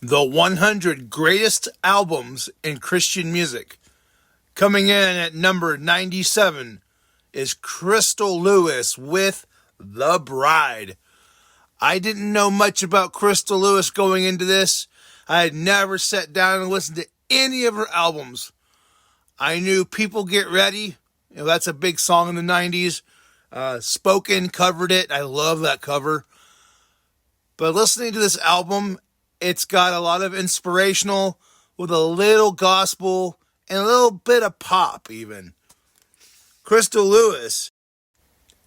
The 100 Greatest Albums in Christian Music. Coming in at number 97 is Crystal Lewis with The Bride. I didn't know much about Crystal Lewis going into this. I had never sat down and listened to any of her albums. I knew People Get Ready. That's a big song in the 90s. Spoken covered it. I love that cover. But listening to this album, it's got a lot of inspirational with a little gospel and a little bit of pop even. Crystal Lewis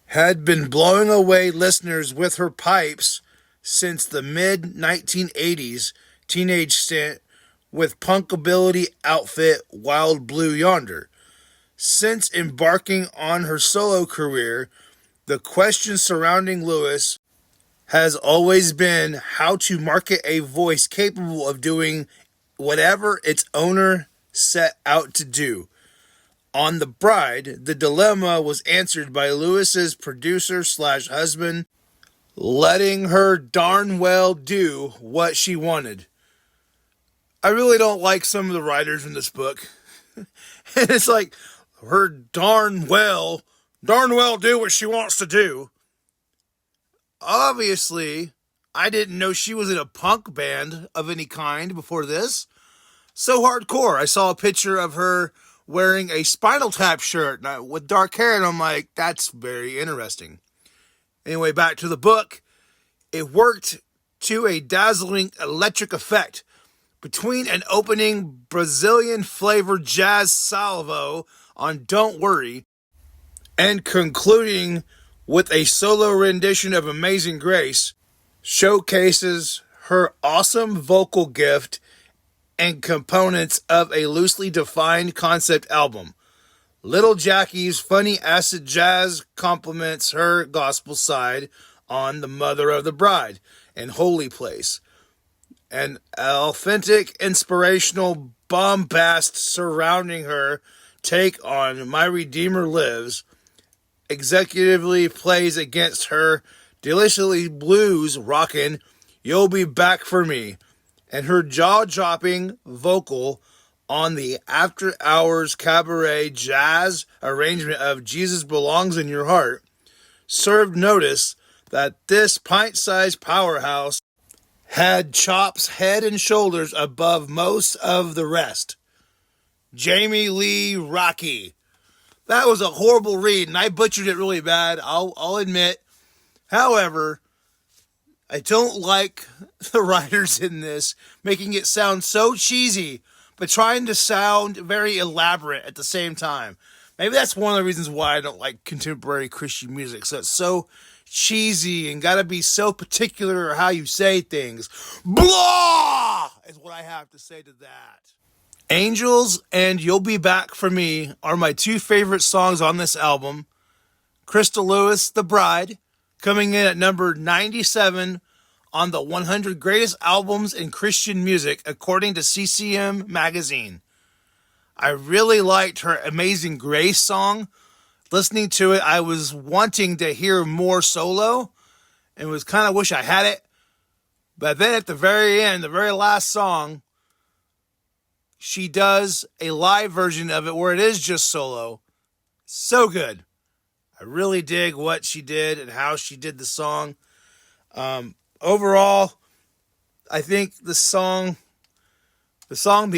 had been blowing away listeners with her pipes since the mid-1980s teenage stint with punkabilly outfit Wild Blue Yonder. Since embarking on her solo career, the question surrounding Lewis has always been how to market a voice capable of doing whatever its owner set out to do. On The Bride, the dilemma was answered by Lewis's producer/husband letting her darn well do what she wanted. I really don't like some of the writers in this book. And it's like, her darn well do what she wants to do. Obviously, I didn't know she was in a punk band of any kind before this. So hardcore. I saw a picture of her wearing a Spinal Tap shirt with dark hair, and I'm like, that's very interesting. Anyway, back to the book. It worked to a dazzling electric effect between an opening Brazilian-flavored jazz salvo on Don't Worry and concluding with a solo rendition of Amazing Grace, showcases her awesome vocal gift and components of a loosely defined concept album. Little Jackie's funny acid jazz complements her gospel side on The Mother of the Bride and Holy Place. An authentic, inspirational bombast surrounding her take on My Redeemer Lives executively plays against her deliciously blues rockin' You'll Be Back for Me, and her jaw-dropping vocal on the After Hours Cabaret jazz arrangement of Jesus Belongs in Your Heart served notice that this pint-sized powerhouse had chops head and shoulders above most of the rest. Jamie Lee Rocky. That was a horrible read, and I butchered it really bad, I'll admit. However, I don't like the writers in this making it sound so cheesy, but trying to sound very elaborate at the same time. Maybe that's one of the reasons why I don't like contemporary Christian music. So it's so cheesy and gotta be so particular how you say things. Blah! Is what I have to say to that. Angels and You'll Be Back for Me are my two favorite songs on this album. Crystal Lewis, The Bride, coming in at number 97 on the 100 Greatest Albums in Christian Music, according to CCM Magazine. I really liked her Amazing Grace song. Listening to it, I was wanting to hear more solo and was kind of wish I had it. But then at the very end, the very last song, she does a live version of it where it is just solo. So good. I really dig what she did and how she did the song. Overall, I think the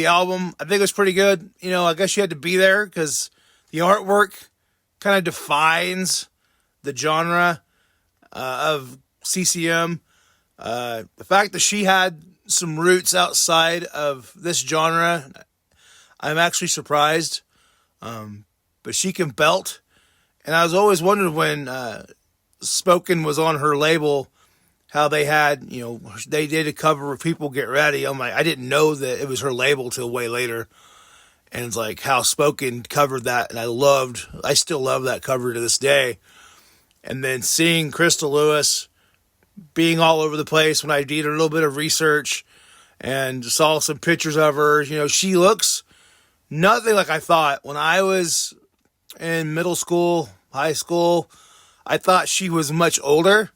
album, I think it was pretty good. I guess you had to be there because the artwork kind of defines the genre of CCM. The fact that she had some roots outside of this genre, I'm actually surprised. But she can belt. And I was always wondering when Spoken was on her label, how they had, they did a cover of People Get Ready. I'm like, I didn't know that it was her label till way later. And it's like how Spoken covered that. And I still love that cover to this day. And then seeing Crystal Lewis being all over the place when I did a little bit of research and saw some pictures of her, she looks nothing like I thought. When I was in middle school, high school, I thought she was much older.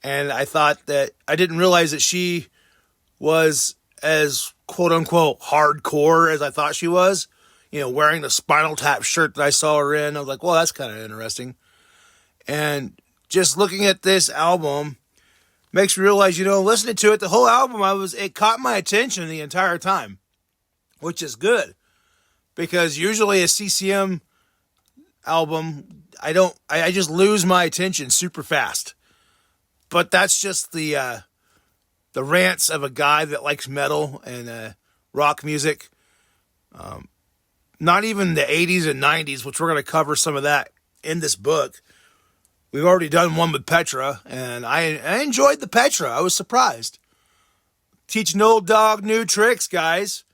And I thought that I didn't realize that she was as quote unquote hardcore as I thought she was. You know, wearing the Spinal Tap shirt that I saw her in. I was like, well, that's kind of interesting. And just looking at this album makes me realize, listening to it, the whole album, it caught my attention the entire time, which is good. Because usually a CCM album, I just lose my attention super fast. But that's just the rants of a guy that likes metal and rock music. Not even the 80s and 90s, which we're going to cover some of that in this book. We've already done one with Petra, and I enjoyed the Petra. I was surprised. Teaching old dog new tricks, guys.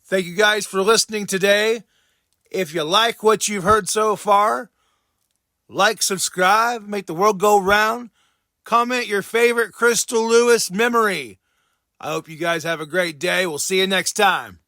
Thank you guys for listening today. If you like what you've heard so far, like, subscribe, make the world go round. Comment your favorite Crystal Lewis memory. I hope you guys have a great day. We'll see you next time.